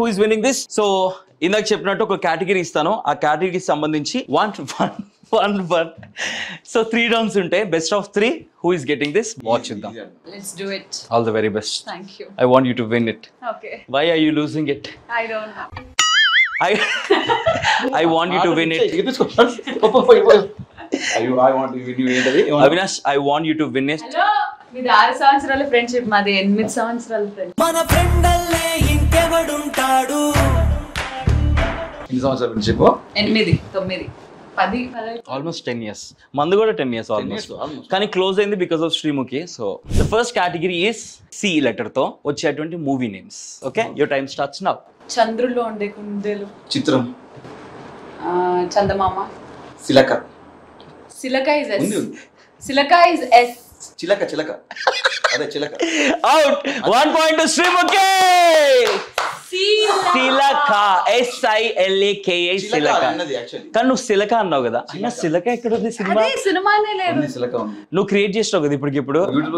who is winning this. So ఇందాక చెప్పినట్టు ఒక కేటగిరీ ఇస్తాను, ఆ కేటగిరీకి సంబంధించి one. So 3 rounds ఉంటాయి. Best of 3. Who is getting this? Watch it down. Let's do it. All the very best. Thank you. I want you to win it. Okay. Why are you losing it? I don't know. I want you to win it. I want to win you. Avinash, I want you to win it. Hello. మీది 6 సంవత్సరాల friendship, మాది 8 సంవత్సరాల friendship. మన ఫ్రెండల్లే ఇంకెవడుంటాడు? ఎన్ని సంవత్సరాల friendship? 8, 9, 10, 11. Almost 10 years. Mandu kuda 10 years almost. Kani close ayindi because of Srimuki. So the first category is C letter తో వచ్చేటువంటి movie names. Okay, your time starts now. చంద్రుల్లో ఉండే కుందేలు. చిత్రం. చందమామ. సిలక. సిలక is S. ఉంది. సిలక is S. చిలక. అదే చిలక. Out. 1 point to Srimuki. సిలక. SILAKA సిలక. అన్నది యాక్చువల్లీ. కానీ నువ్వు సిలక అన్నావు కదా, అన్న సిలక ఎక్కడ ఉంది సినిమా? అదే సినిమానే లేదు. ఉంది సిలక ఉంది. నువ్వు క్రియేట్ చేస్తావు కదా ఇప్పుడు.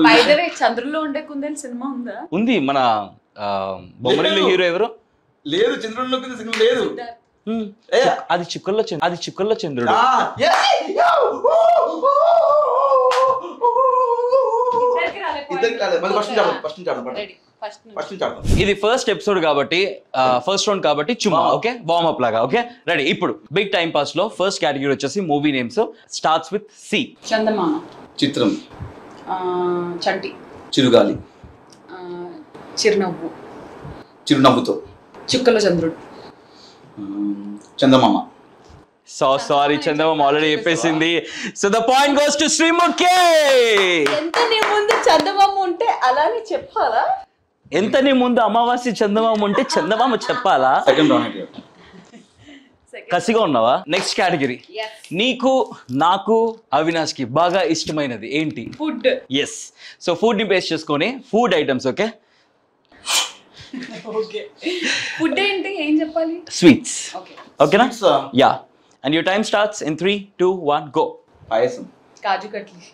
బై ద వే చంద్రుల్లో ఉండే కుందేలు సినిమా ఉందా? ఉంది. మన బొమ్మరిల్లు హీరో ఎవరు? లేదు, చంద్రుడిలోకి సినిమా లేదు. అది చిక్కుల్లో చంద్రుడు. ఇది ఫస్ట్ ఎపిసోడ్ కాబట్టి ఫస్ట్ రౌండ్ కాబట్టి చుమ్మా. ఓకే, వార్మ్ అప్ లాగా. Okay, ready. ఇప్పుడు బిగ్ టైం పాస్ లో ఫస్ట్ కేటగిరీ వచ్చేసి movie names. Starts with C. Chandamama. Chitram. Chanti. Chirugali. Chirunavvu. Chirunavvuto. Chukkala Chandrudu. Chandamama. Sorry, Chandamama already చెప్పేసింది. So the point goes to Sreemukhi. ఎంత నీ ముందు చందమామ ఉంటే అలానే చెప్పాలా? ఎంత నీ ముందు అమావాస్య చందమామ ఉంటే చందమామ చెప్పాలా? Second round. కసిగా ఉన్నావా? Next category. నీకు, నాకు, అవినాష్ కి బాగా ఇష్టమైనది ఏంటి? ఫుడ్. ఎస్. సో ఫుడ్ ని బేస్ చేసుకొని ఫుడ్ ఐటమ్స్. ఓకే, ఫుడ్ ఏంటి, ఏం చెప్పాలి? స్వీట్స్. ఓకేనా? Sweets. Yeah. And your time starts in 3, 2, 1 go. Payasam. Kaju katli.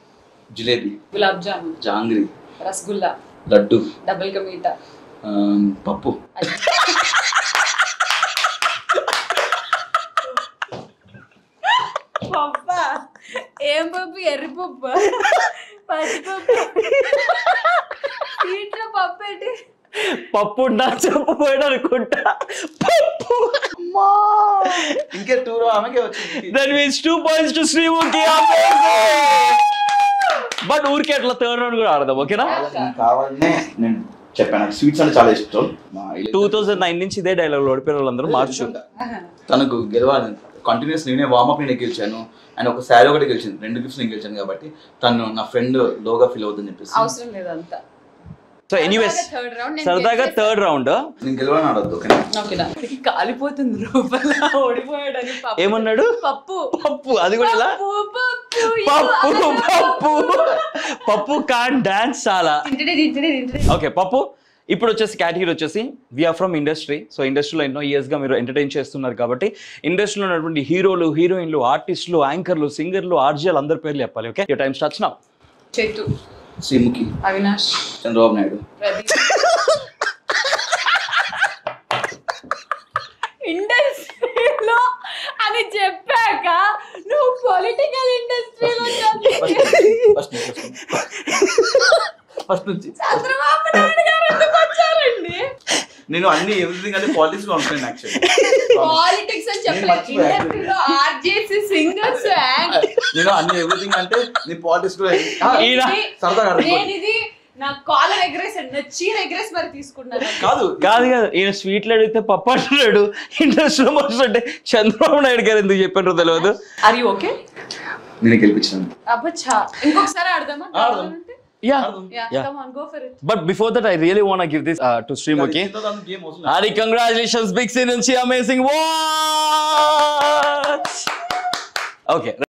Jalebi. Gulab jamun. Jangri. Rasgulla. Laddu. Double ka meetha. పప్పు. పప్పా? ఏం పప్పు? ఎర్రి పప్పు, పచ్చిపప్పు. ఇంట్లో పప్పు ఏంటి? పప్పు నా చెప్పపోయాడు అనుకుంటా. పప్పు. ఇంకే 2 ఆమెకే వచ్చింది. That means 2 points to Sreemukhi. But ఊరికే అట్లా థర్డ్ రౌండ్ కూడా ఆడదాం. ఓకేనా? కావాలనే నేను చెప్పాను, స్వీట్స్ అంటే చాలా ఇష్టం. 2009 నుంచి ఇదే డైలాగ్ ఓడిపోయిన వాళ్ళందరూ మార్చు. తనకు గెలవాలని కంటిన్యూస్ నేనే వార్మప్ నేను గెలిచాను, అండ్ ఒక శారీ ఒకటి గెలిచింది, 2 గిఫ్ట్స్ నేను గెలిచాను కాబట్టి తను నా ఫ్రెండ్ లోగా ఫీల్ అవుతుందని చెప్పేసి. అవసరం లేదంతా. సో ఎనీవేస్ సరదాగా థర్డ్ రౌండ్. నేను గెలవని ఆడద్దు. ఓకేనా? కాలిపోతుంది లోపల, ఓడిపోయాడని. ఏమన్నాడు? పప్పు. పప్పు. అది కూడా ఎలా? పప్పు కాన్ డాన్స్ చాలా. ఓకే, పప్పు. ఇప్పుడు వచ్చేసి కేటగిరీ వచ్చేసి వీఆర్ ఫ్రమ్ ఇండస్ట్రీ. సో ఇండస్ట్రీలో ఎన్నో ఇయర్స్గా మీరు ఎంటర్టైన్ చేస్తున్నారు కాబట్టి ఇండస్ట్రీలో ఉన్నటువంటి హీరోలు, హీరోయిన్లు, ఆర్టిస్టులు, యాంకర్లు, సింగర్లు, ఆర్జీలు అందరి పేర్లు చెప్పాలి. Okay, your time starts now. చేతు. శ్రీముఖి. అవినాష్. చంద్రబాబు నాయుడు. ఇండస్ట్రీలో అని చెప్పాక నువ్వు పొలిటికల్ ఇండస్ట్రీలో ఫస్ట్ నుంచి చంద్రబాబు నాయుడు గారు ఎందుకు వచ్చారండి? నేను అన్ని ఎవ్రీథింగ్ అంటే పాలిటిక్స్ లో ఉంటాను యాక్చువల్లీ. పాలిటిక్స్ అని చెప్పలేదు, ఇండస్ట్రీలో ఆర్జేసి, సింగర్స్. నేను అన్ని ఎవ్రీథింగ్ అంటే నీ పాలిటిక్స్ లో సరదాగా. నేను ఇది నా కాలర్ ఎగ్రెస్ చీర ఎగ్రెస్ మరి తీసుకున్నాను. కాదు కాదు కాదు, ఈయన స్వీట్లు అడిగితే పప్పు అంటున్నాడు. ఇండస్ట్రీలో మస్తు అంటే చంద్రబాబు నాయుడు గారు ఎందుకు చెప్పారు తెలియదు. Are you okay? నేను గెలిపించాను. అబ్బచ్చా, ఇంకొకసారి ఆడదామా? Yeah. Come on, go for it. But before that, I really want to give this to Srimuki. Hari, congratulations, big scene, amazing. What? Okay.